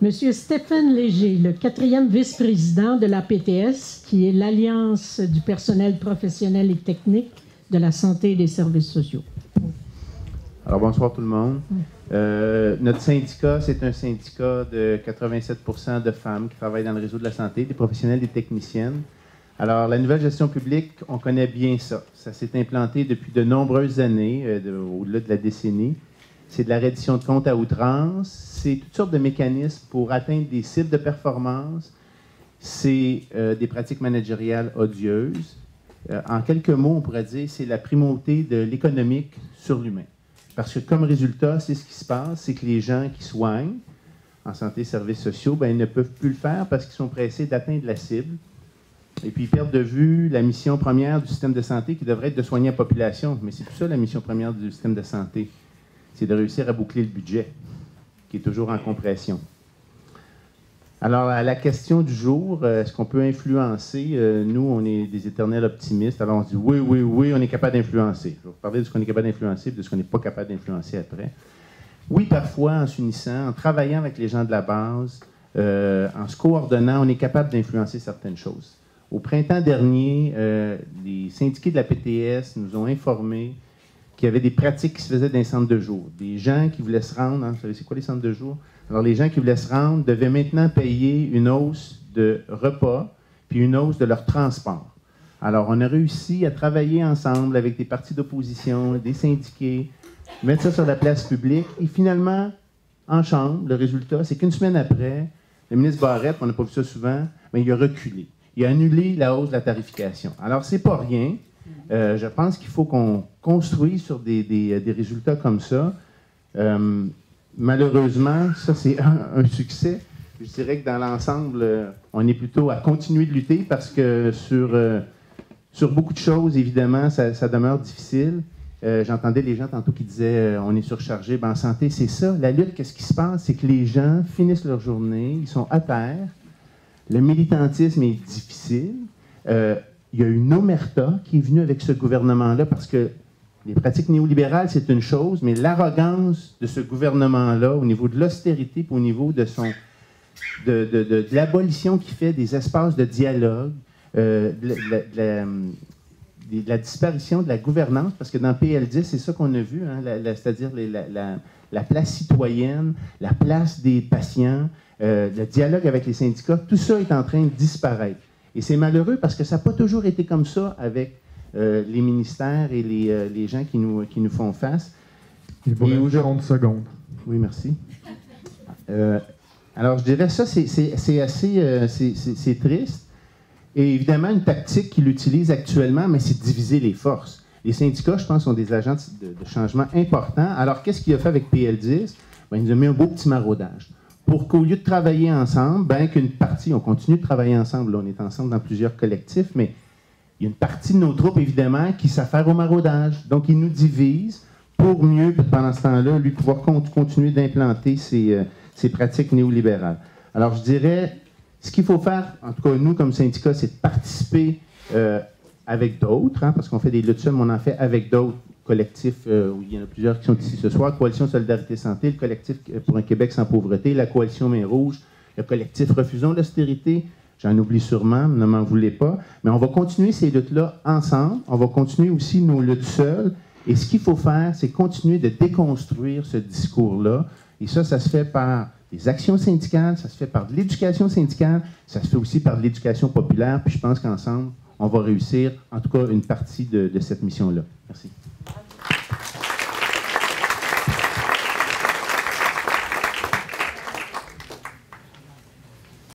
Monsieur Stéphane Léger, le 4e vice-président de la PTS, qui est l'Alliance du personnel professionnel et technique de la santé et des services sociaux. Alors, bonsoir tout le monde. Notre syndicat, c'est un syndicat de 87% de femmes qui travaillent dans le réseau de la santé, des professionnels, des techniciennes. Alors, la nouvelle gestion publique, on connaît bien ça. Ça s'est implanté depuis de nombreuses années, au-delà de la décennie. C'est de la reddition de comptes à outrance. C'est toutes sortes de mécanismes pour atteindre des cibles de performance. C'est des pratiques managériales odieuses. En quelques mots, on pourrait dire c'est la primauté de l'économique sur l'humain. Parce que comme résultat, c'est ce qui se passe, c'est que les gens qui soignent en santé et services sociaux, ben, ils ne peuvent plus le faire parce qu'ils sont pressés d'atteindre la cible. Et puis, ils perdent de vue la mission première du système de santé qui devrait être de soigner la population. Mais c'est tout ça, la mission première du système de santé. C'est de réussir à boucler le budget, qui est toujours en compression. Alors, à la question du jour, est-ce qu'on peut influencer? Nous, on est des éternels optimistes. Alors, on se dit oui, oui, oui, on est capable d'influencer. Je vais vous parler de ce qu'on est capable d'influencer et de ce qu'on n'est pas capable d'influencer après. Oui, parfois, en s'unissant, en travaillant avec les gens de la base, en se coordonnant, on est capable d'influencer certaines choses. Au printemps dernier, les syndiqués de la PTS nous ont informé qu'il y avait des pratiques qui se faisaient dans les centres de jour. Des gens qui voulaient se rendre, vous savez, c'est quoi les centres de jour? Alors, les gens qui voulaient se rendre devaient maintenant payer une hausse de repas puis une hausse de leur transport. Alors, on a réussi à travailler ensemble avec des partis d'opposition, des syndiqués, mettre ça sur la place publique. Et finalement, en chambre, le résultat, c'est qu'une semaine après, le ministre Barrette, on n'a pas vu ça souvent, mais il a reculé. Il a annulé la hausse de la tarification. Alors, c'est pas rien. Je pense qu'il faut qu'on construise sur des résultats comme ça. Malheureusement, ça, c'est un succès. Je dirais que dans l'ensemble, on est plutôt à continuer de lutter parce que sur beaucoup de choses, évidemment, ça demeure difficile. J'entendais les gens tantôt qui disaient on est surchargé. Ben, en santé, c'est ça. La lutte, qu'est-ce qui se passe? C'est que les gens finissent leur journée, ils sont à terre. Le militantisme est difficile. Il y a une omerta qui est venue avec ce gouvernement-là parce que les pratiques néolibérales, c'est une chose, mais l'arrogance de ce gouvernement-là au niveau de l'austérité et au niveau de l'abolition qu'il fait des espaces de dialogue, de la disparition de la gouvernance, parce que dans PL10, c'est ça qu'on a vu, hein, c'est-à-dire la place citoyenne, la place des patients, le dialogue avec les syndicats, tout ça est en train de disparaître. Et c'est malheureux parce que ça n'a pas toujours été comme ça avec les ministères et les gens qui nous font face. Il vous reste 40 secondes. Oui, merci. Alors, je dirais ça, c'est assez triste. Et évidemment, une tactique qu'il utilise actuellement, mais c'est de diviser les forces. Les syndicats, je pense, sont des agents de changement importants. Alors, qu'est-ce qu'il a fait avec PL10? Ben, il nous a mis un beau petit maraudage. Pour qu'au lieu de travailler ensemble, bien qu'une partie, on continue de travailler ensemble, là, on est ensemble dans plusieurs collectifs, mais il y a une partie de nos troupes, évidemment, qui s'affaire au maraudage. Donc, ils nous divisent pour mieux, pendant ce temps-là, lui pouvoir continuer d'implanter ces pratiques néolibérales. Alors, je dirais, ce qu'il faut faire, en tout cas, nous, comme syndicat, c'est de participer avec d'autres, hein, parce qu'on fait des luttes seules, mais on en fait avec d'autres collectifs, où il y en a plusieurs qui sont ici ce soir, Coalition Solidarité Santé, le collectif pour un Québec sans pauvreté, la Coalition Main Rouge, le collectif Refusons l'austérité, j'en oublie sûrement, ne m'en voulez pas, mais on va continuer ces luttes-là ensemble, on va continuer aussi nos luttes seules, et ce qu'il faut faire, c'est continuer de déconstruire ce discours-là, et ça se fait par des actions syndicales, ça se fait par de l'éducation syndicale, ça se fait aussi par de l'éducation populaire, puis je pense qu'ensemble, on va réussir, en tout cas, une partie de cette mission-là. Merci.